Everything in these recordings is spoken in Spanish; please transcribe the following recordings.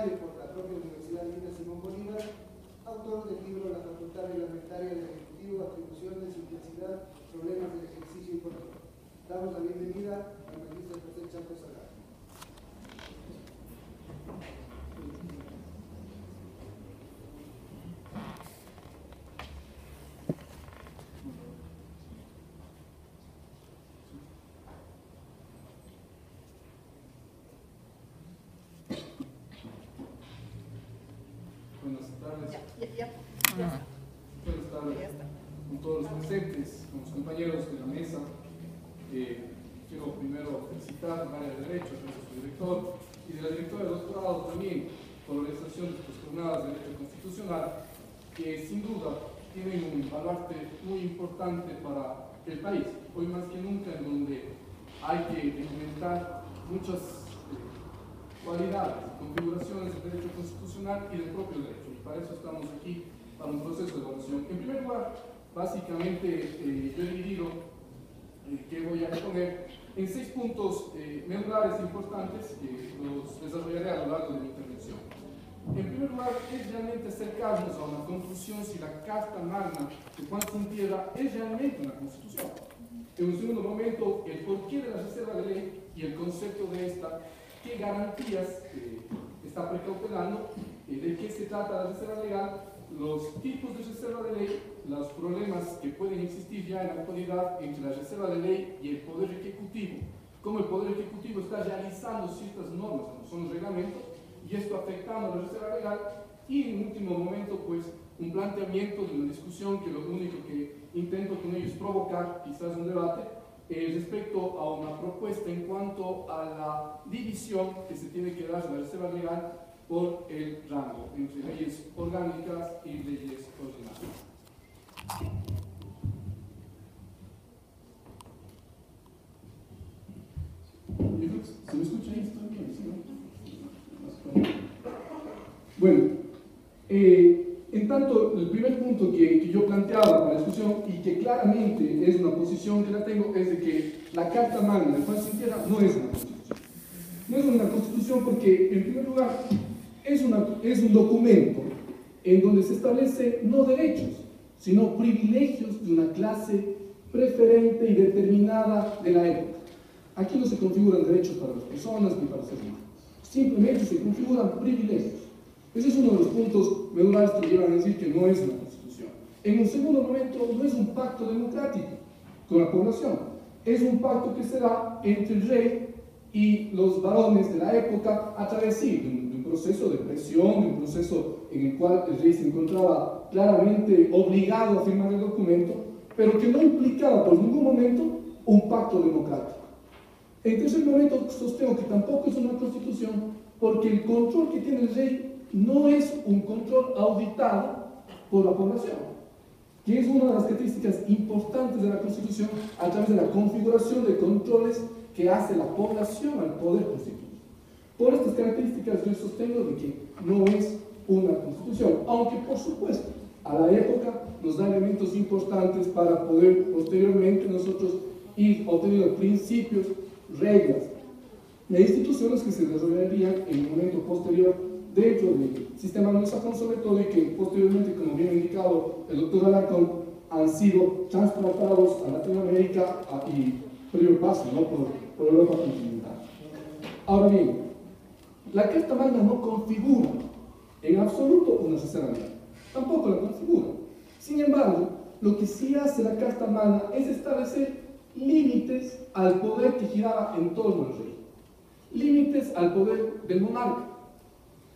y por la propia Universidad Linda Simón Bolívar, autor del libro La Facultad Reglamentaria del Ejecutivo, Atribuciones, Intensidad, Problemas del Ejercicio y Control. Damos la bienvenida al magíster José Chaco Salgado. Buenas tardes. Ya. Buenas tardes con todos los presentes, con los compañeros de la mesa. Quiero primero felicitar al área de Derecho, a su director y de la directora de doctorado también por la organización de estas jornadas de Derecho Constitucional, que sin duda tienen un baluarte muy importante para el país, hoy más que nunca, en donde hay que implementar muchas cualidades, configuraciones del derecho constitucional y del propio derecho, y para eso estamos aquí, para un proceso de evaluación. En primer lugar, básicamente yo he dividido que voy a exponer en 6 puntos medulares importantes que los desarrollaré a lo largo de mi intervención. En primer lugar, es realmente acercarnos a una conclusión si la Carta Magna de Juan Sin Tierra es realmente una constitución. En un segundo momento, el porqué de la reserva de ley y el concepto de esta, qué garantías está precautelando, de qué se trata la reserva legal, los tipos de reserva de ley, los problemas que pueden existir ya en la actualidad entre la reserva de ley y el Poder Ejecutivo, cómo el Poder Ejecutivo está realizando ciertas normas, como son los reglamentos, y esto afectando a la reserva legal, y en último momento, pues, un planteamiento de una discusión que lo único que intento con ello es provocar quizás un debate respecto a una propuesta en cuanto a la división que se tiene que dar de la reserva legal por el rango entre leyes orgánicas y leyes ordinarias. ¿Se me escucha ahí? ¿Está bien? ¿Sí, no? Bueno, en tanto, el primer punto que yo planteaba para la discusión y que claramente es una posición que la tengo es de que la Carta Magna de Juan Sin Tierra no es una constitución. No es una constitución porque, en primer lugar, es un documento en donde se establece no derechos, sino privilegios de una clase preferente y determinada de la época. Aquí no se configuran derechos para las personas ni para los seres humanos. Simplemente se configuran privilegios. Ese es uno de los puntos medulares que llevan a decir que no es una constitución. En un segundo momento, no es un pacto democrático con la población. Es un pacto que se da entre el rey y los varones de la época a través de un proceso de presión, de un proceso en el cual el rey se encontraba claramente obligado a firmar el documento, pero que no implicaba por ningún momento un pacto democrático. En tercer momento, sostengo que tampoco es una constitución porque el control que tiene el rey no es un control auditado por la población, que es una de las características importantes de la Constitución a través de la configuración de controles que hace la población al poder constituir. Por estas características yo sostengo de que no es una constitución, aunque por supuesto a la época nos da elementos importantes para poder posteriormente nosotros ir obteniendo principios, reglas e instituciones que se desarrollarían en un momento posterior dentro del sistema anglosajón sobre todo y que posteriormente, como bien indicado el doctor Alarcón, han sido transportados a Latinoamérica y previo paso, ¿no? por Europa continental. Ahora bien, la Carta Magna no configura en absoluto una reserva legal, tampoco la configura. Sin embargo, lo que sí hace la Carta Magna es establecer límites al poder que giraba en torno al rey, límites al poder del monarca.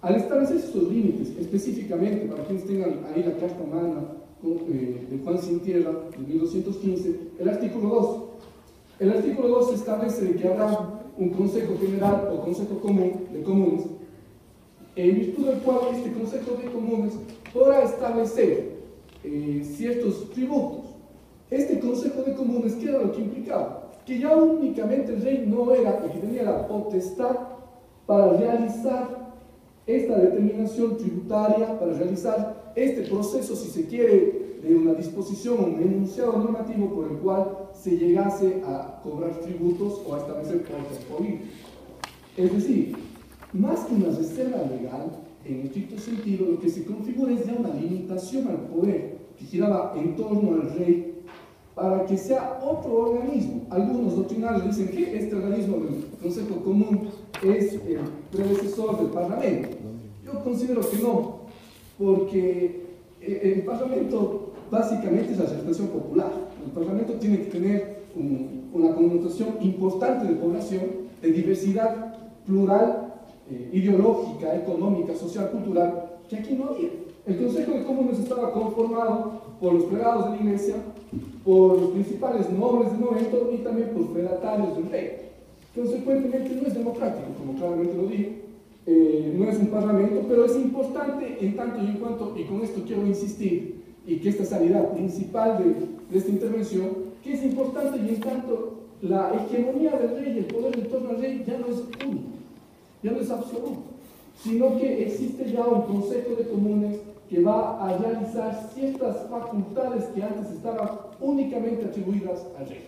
Al establecer esos límites, específicamente, para quienes tengan ahí la Carta Magna de Juan Sin Tierra, de 1215, el artículo 2. El artículo 2 establece que habrá un Consejo General o Consejo Común de Comunes, en virtud del cual este Consejo de Comunes podrá establecer ciertos tributos. Este Consejo de Comunes, ¿qué era lo que implicaba? Que ya únicamente el rey no era el que tenía la potestad para realizar esta determinación tributaria, para realizar este proceso, si se quiere, de una disposición o un enunciado normativo por el cual se llegase a cobrar tributos o a establecer cuotas políticas. Es decir, más que una reserva legal, en estricto sentido, lo que se configura es ya una limitación al poder que giraba en torno al rey para que sea otro organismo. Algunos doctrinarios dicen que este organismo del Consejo Común es el predecesor del Parlamento. Yo considero que no, porque el Parlamento básicamente es la representación popular. El Parlamento tiene que tener una connotación importante de población, de diversidad plural, ideológica, económica, social, cultural, que aquí no había. El Consejo de Comunes estaba conformado por los plegados de la Iglesia, por los principales nobles del momento y también por fedatarios del rey. Consecuentemente no es democrático, como claramente lo dije, no es un parlamento, pero es importante en tanto y en cuanto, y con esto quiero insistir, y que esta es la idea principal de esta intervención, que es importante y en tanto la hegemonía del rey, el poder en torno al rey, ya no es único, ya no es absoluto, sino que existe ya un Consejo de Comunes que va a realizar ciertas facultades que antes estaban únicamente atribuidas al rey.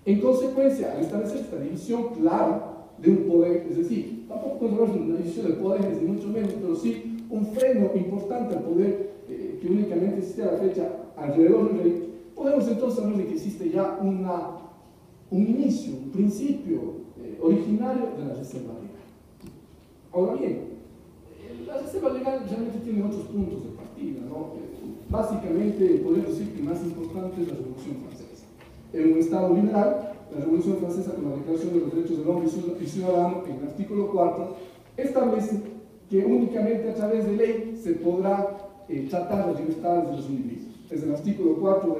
En consecuencia, al establecer esta división clara de un poder, es decir, tampoco podemos hablar de una división de poderes, ni mucho menos, pero sí un freno importante al poder que únicamente existe a la fecha alrededor del rey, podemos entonces hablar de que existe ya un inicio, un principio originario de la reserva legal. Ahora bien, la reserva legal realmente tiene otros puntos de partida, ¿no? Básicamente, podemos decir que el más importante es la Revolución Francesa. En un Estado liberal, la Revolución Francesa, con la Declaración de los Derechos del Hombre y Ciudadano, en el artículo 4, establece que únicamente a través de ley se podrá tratar las libertades de los individuos. Es el artículo 4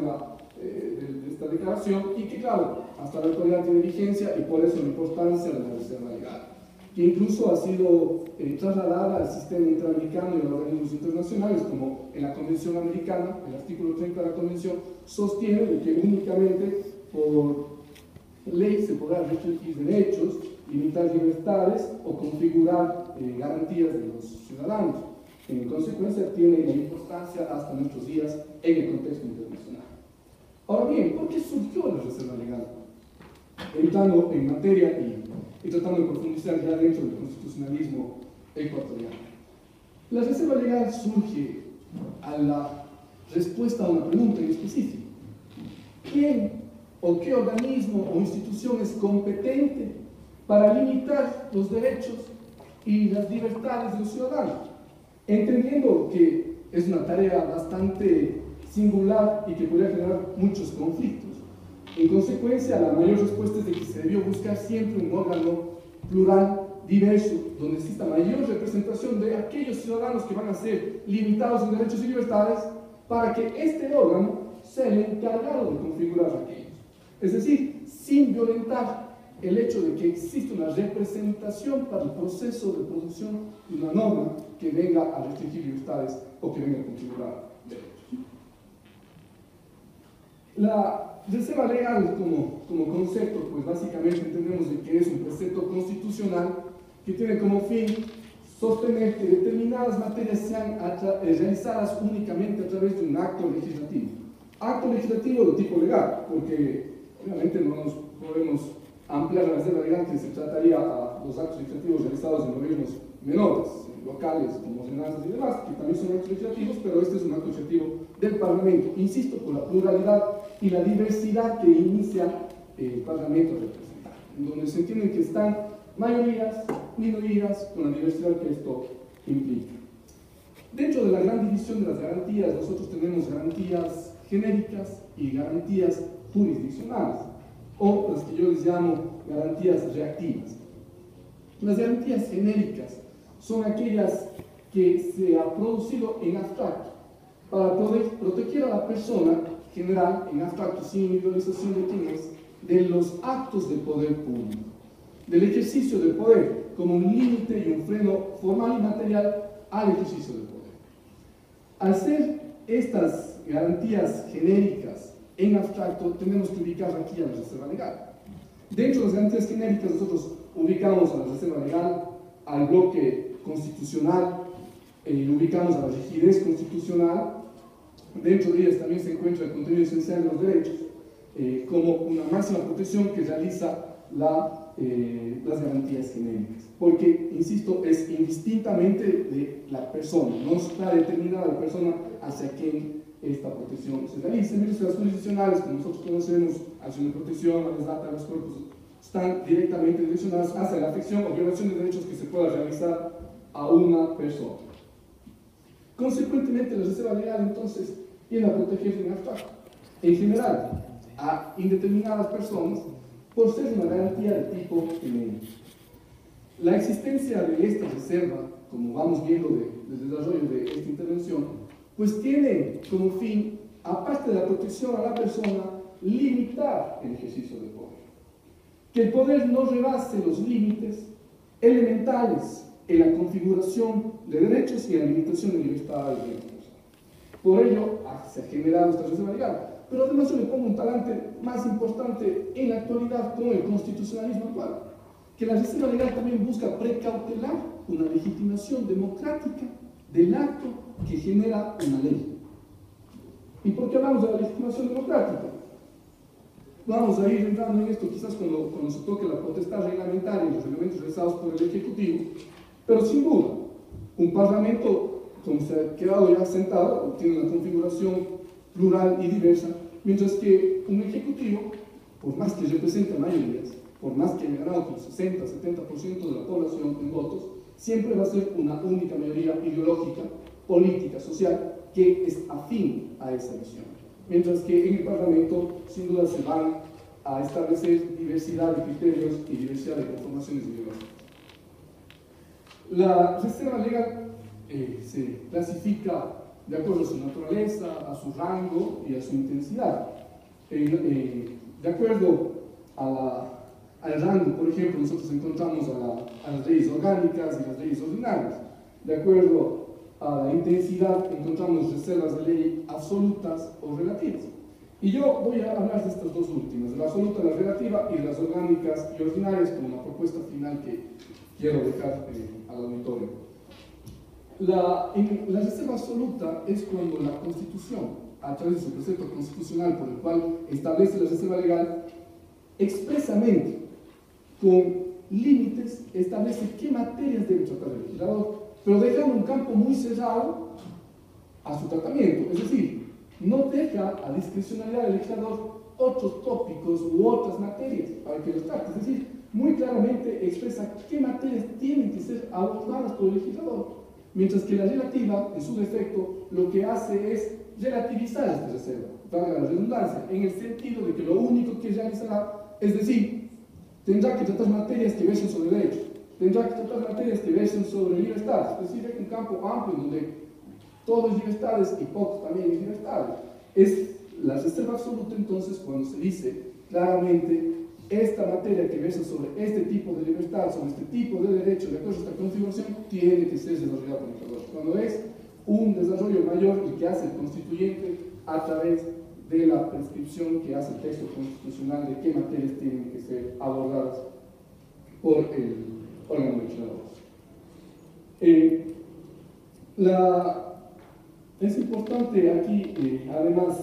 de esta declaración y que, claro, hasta la actualidad tiene vigencia y por eso la importancia de la reserva legal, que incluso ha sido trasladada al sistema interamericano y a los organismos internacionales, como en la Convención Americana, el artículo 30 de la Convención, sostiene de que únicamente por ley se podrá restringir derechos, limitar libertades o configurar garantías de los ciudadanos. En consecuencia, tiene importancia hasta nuestros días en el contexto internacional. Ahora bien, ¿por qué surgió la reserva legal? Entrando en materia y tratando de profundizar ya dentro del constitucionalismo ecuatoriano. La reserva legal surge a la respuesta a una pregunta en específico. ¿Quién o qué organismo o institución es competente para limitar los derechos y las libertades de los ciudadanos? Entendiendo que es una tarea bastante singular y que podría generar muchos conflictos. En consecuencia, la mayor respuesta es de que se debió buscar siempre un órgano plural, diverso, donde exista mayor representación de aquellos ciudadanos que van a ser limitados en derechos y libertades, para que este órgano sea el encargado de configurar aquellos. Es decir, sin violentar el hecho de que existe una representación para el proceso de producción de una norma que venga a restringir libertades o que venga a configurar derechos. La reserva legal como concepto, pues básicamente entendemos de que es un precepto constitucional que tiene como fin sostener que determinadas materias sean realizadas únicamente a través de un acto legislativo. Acto legislativo de tipo legal, porque obviamente no nos podemos ampliar la reserva legal que se trataría a los actos legislativos realizados en gobiernos menores, locales, como ordenanzas y demás, que también son actos legislativos, pero este es un acto legislativo del Parlamento, insisto, por la pluralidad y la diversidad que inicia el Parlamento a representar, en donde se entienden que están mayorías, minorías, con la diversidad que esto implica. Dentro de la gran división de las garantías, nosotros tenemos garantías genéricas y garantías jurisdiccionales, o las que yo les llamo garantías reactivas. Las garantías genéricas son aquellas que se ha producido en abstracto para poder proteger a la persona general, en abstracto, sin individualización de quién es, de los actos de poder público, del ejercicio del poder como un límite y un freno formal y material al ejercicio del poder. Al ser estas garantías genéricas en abstracto, tenemos que ubicar aquí a la reserva legal. Dentro de las garantías genéricas, nosotros ubicamos a la reserva legal, al bloque constitucional, ubicamos a la rigidez constitucional. Dentro de ellas también se encuentra el contenido esencial de los derechos, como una máxima protección que realiza la las garantías genéricas, porque, insisto, es indistintamente de la persona, no está determinada la persona hacia quien esta protección se realiza, mientras que las jurisdiccionales, como nosotros conocemos, acción de protección, a las data, a los cuerpos, están directamente direccionadas hacia la afección o violación de derechos que se pueda realizar a una persona. Consecuentemente, la reserva legal, entonces, tiende a protegerse en abstracto, en general, a indeterminadas personas, por ser una garantía de tipo genérico. La existencia de esta reserva, como vamos viendo del desarrollo de esta intervención, pues tiene como fin, aparte de la protección a la persona, limitar el ejercicio del poder. Que el poder no rebase los límites elementales en la configuración de derechos y en la limitación de libertades de la persona. Por ello, se ha generado esta reserva legal. Pero además yo le pongo un talante más importante en la actualidad con el constitucionalismo actual, que la reserva legal también busca precautelar una legitimación democrática del acto que genera una ley. ¿Y por qué hablamos de la legitimación democrática? Vamos a ir entrando en esto quizás cuando se toque la potestad reglamentaria y los reglamentos realizados por el Ejecutivo, pero sin duda, un Parlamento, como se ha quedado ya sentado, tiene una configuración plural y diversa, mientras que un Ejecutivo, por más que represente mayorías, por más que haya ganado con 60-70% de la población en votos, siempre va a ser una única mayoría ideológica, política, social, que es afín a esa visión. Mientras que en el Parlamento, sin duda, se van a establecer diversidad de criterios y diversidad de conformaciones ideológicas. La reserva legal se clasifica de acuerdo a su naturaleza, a su rango y a su intensidad. De acuerdo al rango, por ejemplo, nosotros encontramos a las leyes orgánicas y las leyes ordinarias. De acuerdo a la intensidad, encontramos reservas de ley absolutas o relativas. Y yo voy a hablar de estas dos últimas, de la absoluta, la relativa, y de las orgánicas y ordinarias, como la propuesta final que quiero dejar al auditorio. La reserva absoluta es cuando la Constitución, a través de su precepto constitucional por el cual establece la reserva legal, expresamente, con límites, establece qué materias debe tratar el legislador, pero dejando un campo muy cerrado a su tratamiento. Es decir, no deja a discrecionalidad del legislador otros tópicos u otras materias para que los trate. Es decir, muy claramente expresa qué materias tienen que ser abordadas por el legislador. Mientras que la relativa, en su defecto, lo que hace es relativizar esta reserva, valga la redundancia, en el sentido de que lo único que realizará, es decir, tendrá que tratar materias que versen sobre derechos, tendrá que tratar materias que versen sobre libertades, es decir, hay un campo amplio donde todo es libertades y poco también es libertades. Es la reserva absoluta, entonces, cuando se dice claramente esta materia que versa sobre este tipo de libertad, sobre este tipo de derecho, de acuerdo a esta configuración, tiene que ser desarrollada por el legislador. Cuando es un desarrollo mayor el que hace el constituyente a través de la prescripción que hace el texto constitucional de qué materias tienen que ser abordadas por el órgano legislador. Es importante aquí, además,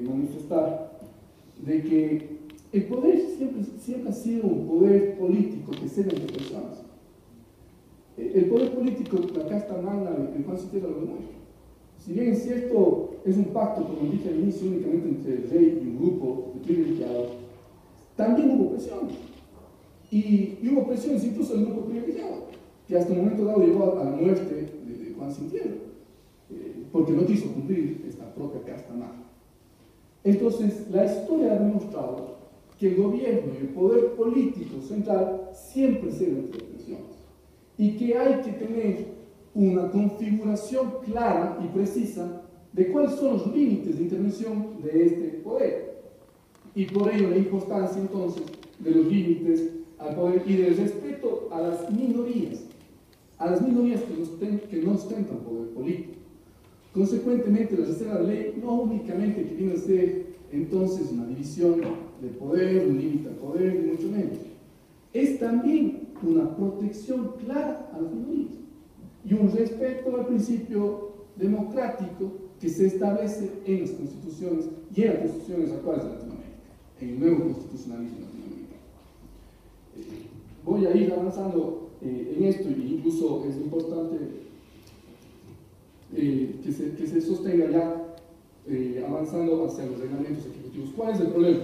manifestar de que el poder siempre ha sido un poder político que cede entre personas. El poder político, la casta magna de Juan Citera lo demuestra. Si bien es cierto, es un pacto, como dije al inicio, únicamente entre el rey y un grupo de privilegiados, también hubo presiones. Y hubo presiones incluso del grupo privilegiado, que hasta el momento dado llevó a la muerte de Juan Citera, porque no quiso cumplir esta propia casta magna. Entonces, la historia ha demostrado que el gobierno y el poder político central siempre ceden entre presiones y que hay que tener una configuración clara y precisa de cuáles son los límites de intervención de este poder. Y por ello la importancia entonces de los límites al poder y del respeto a las minorías que no ostentan poder político. Consecuentemente, la reserva de ley no únicamente que viene a ser entonces una división de poder, un límite al poder, ni mucho menos. Es también una protección clara a las minorías y un respeto al principio democrático que se establece en las constituciones y en las constituciones actuales de Latinoamérica, en el nuevo constitucionalismo latinoamericano. voy a ir avanzando en esto, y incluso es importante que se sostenga ya avanzando hacia los reglamentos ejecutivos. ¿Cuál es el problema?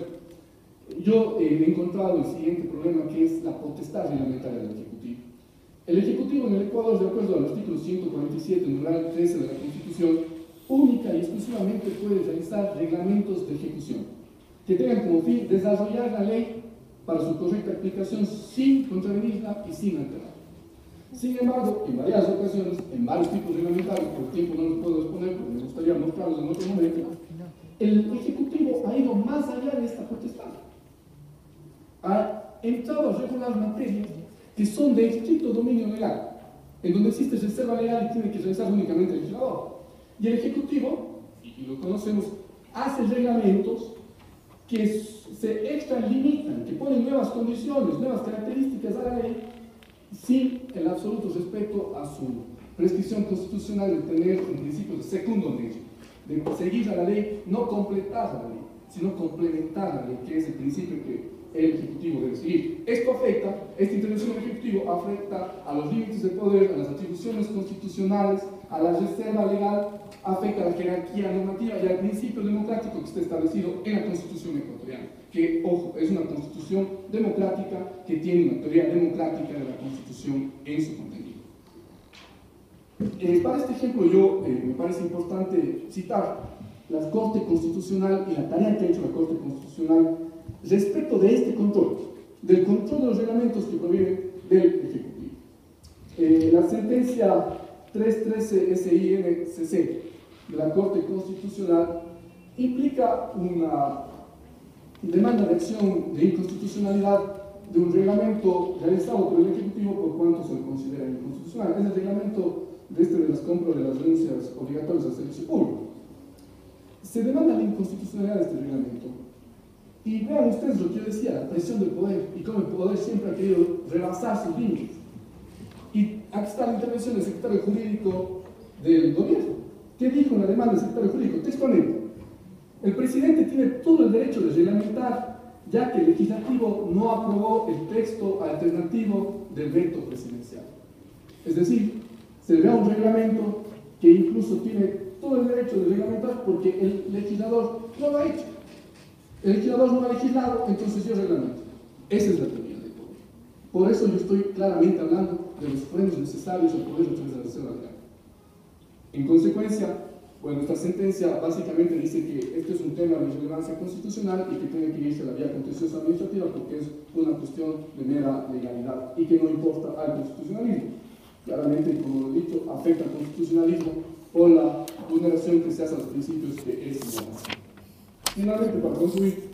Yo he encontrado el siguiente problema, que es la potestad reglamentaria del Ejecutivo. El Ejecutivo en el Ecuador, de acuerdo al artículo 147, numeral 13 de la Constitución, única y exclusivamente puede realizar reglamentos de ejecución, que tengan como fin desarrollar la ley para su correcta aplicación sin contravenirla y sin alterarla. Sin embargo, en varias ocasiones, en varios tipos reglamentarios, por tiempo no los puedo exponer, porque me gustaría mostrarlos en otro momento, el Ejecutivo ha ido más allá de esta potestad. Ha entrado a regular materias que son de estricto dominio legal, en donde existe reserva legal y tiene que realizar únicamente el legislador. Y el Ejecutivo, y lo conocemos, hace reglamentos que se extralimitan, que ponen nuevas condiciones, nuevas características a la ley, sin el absoluto respeto a su prescripción constitucional de tener un principio de secundum legem, de seguir a la ley, no completar la ley, sino complementar la ley, que es el principio que el Ejecutivo debe seguir. Esto afecta, esta intervención del Ejecutivo afecta a los límites de poder, a las atribuciones constitucionales, a la reserva legal, afecta a la jerarquía normativa y al principio democrático que está establecido en la Constitución ecuatoriana, que, ojo, es una Constitución democrática que tiene una teoría democrática de la Constitución en su contenido. Para este ejemplo, me parece importante citar la Corte Constitucional y la tarea que ha hecho la Corte Constitucional respecto de este control, del control de los reglamentos que provienen del Ejecutivo. La sentencia 313 SINCC de la Corte Constitucional implica una demanda de acción de inconstitucionalidad de un reglamento realizado por el Ejecutivo por cuanto se le considera inconstitucional. Es el reglamento de las compras de las renuncias obligatorias al servicio público. Se demanda la inconstitucionalidad de este reglamento. Y vean ustedes lo que yo decía, la presión del poder y cómo el poder siempre ha querido rebasar sus límites. Y aquí está la intervención del secretario jurídico del gobierno. ¿Qué dijo en la demanda del secretario jurídico? Textualmente: el presidente tiene todo el derecho de reglamentar, ya que el legislativo no aprobó el texto alternativo del veto presidencial. Es decir, se le da un reglamento que incluso tiene todo el derecho de reglamentar porque el legislador no lo ha hecho. El legislador no ha legislado, entonces yo reglamento. Esa es la teoría del poder. Por eso yo estoy claramente hablando de los frenos necesarios al poder a través de la reserva legal. En consecuencia, bueno, esta sentencia básicamente dice que este es un tema de relevancia constitucional y que tiene que irse a la vía contenciosa administrativa porque es una cuestión de mera legalidad y que no importa al constitucionalismo. Claramente, como lo he dicho, afecta al constitucionalismo por la vulneración que se hace a los principios que es legal. Finalmente, para concluir,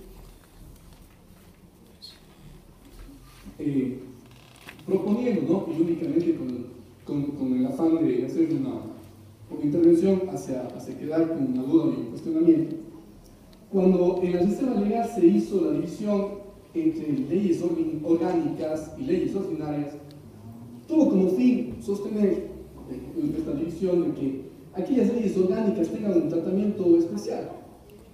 proponiendo, ¿no? Y únicamente con el afán de hacer una intervención hacia quedar con una duda y un cuestionamiento, cuando en la reserva legal se hizo la división entre leyes orgánicas y leyes ordinarias, tuvo como fin sostener esta división de que aquellas leyes orgánicas tengan un tratamiento especial,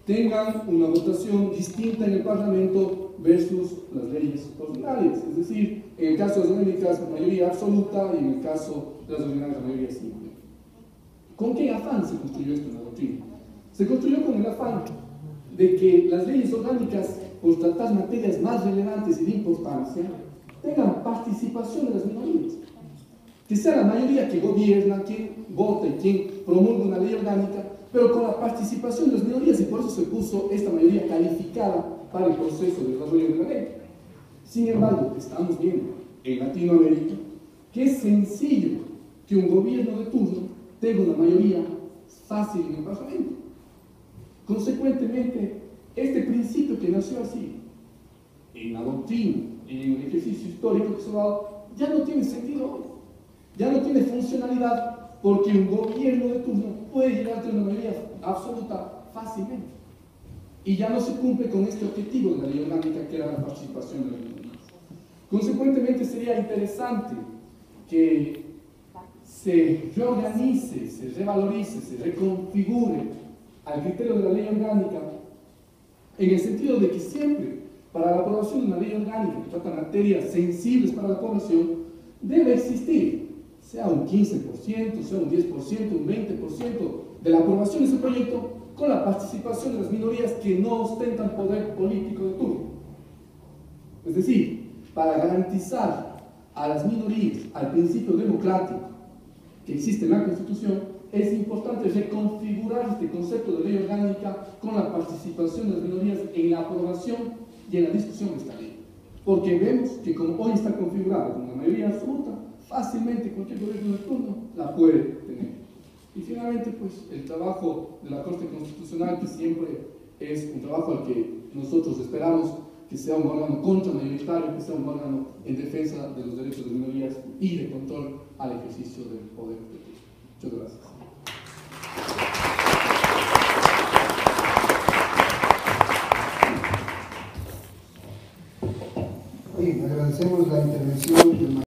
tengan una votación distinta en el Parlamento versus las leyes ordinarias, es decir, en el caso de las orgánicas mayoría absoluta y en el caso de las ordinarias mayoría simple. ¿Con qué afán se construyó esto en la doctrina? Se construyó con el afán de que las leyes orgánicas, por tratar materias más relevantes y de importancia, tengan participación de las minorías. Que sea la mayoría que gobierna, quien vota y quien promulga una ley orgánica, pero con la participación de las minorías, y por eso se puso esta mayoría calificada para el proceso de desarrollo de la ley. Sin embargo, estamos viendo en Latinoamérica que es sencillo que un gobierno de turno tenga una mayoría fácil en el Parlamento. Consecuentemente, este principio que nació así, en la doctrina, en el ejercicio histórico que se ha dado, ya no tiene sentido hoy. Ya no tiene funcionalidad porque un gobierno de turno puede llegar a tener una mayoría absoluta fácilmente. Y ya no se cumple con este objetivo de la ley orgánica que era la participación de las minorías. Consecuentemente, sería interesante que se reorganice, se revalorice, se reconfigure al criterio de la ley orgánica en el sentido de que siempre para la aprobación de una ley orgánica que trata materias sensibles para la población, debe existir, sea un 15%, sea un 10%, un 20% de la aprobación de ese proyecto con la participación de las minorías que no ostentan poder político de turno. Es decir, para garantizar a las minorías, al principio democrático que existe en la Constitución, es importante reconfigurar este concepto de ley orgánica con la participación de las minorías en la aprobación y en la discusión de esta ley. Porque vemos que como hoy está configurada con una mayoría absoluta, fácilmente cualquier gobierno de turno la puede tener. Y finalmente, pues, el trabajo de la Corte Constitucional, que siempre es un trabajo al que nosotros esperamos que sea un órgano contramayoritario, que sea un órgano en defensa de los derechos de minorías y de control al ejercicio del poder político. Muchas gracias. Bien, agradecemos la intervención del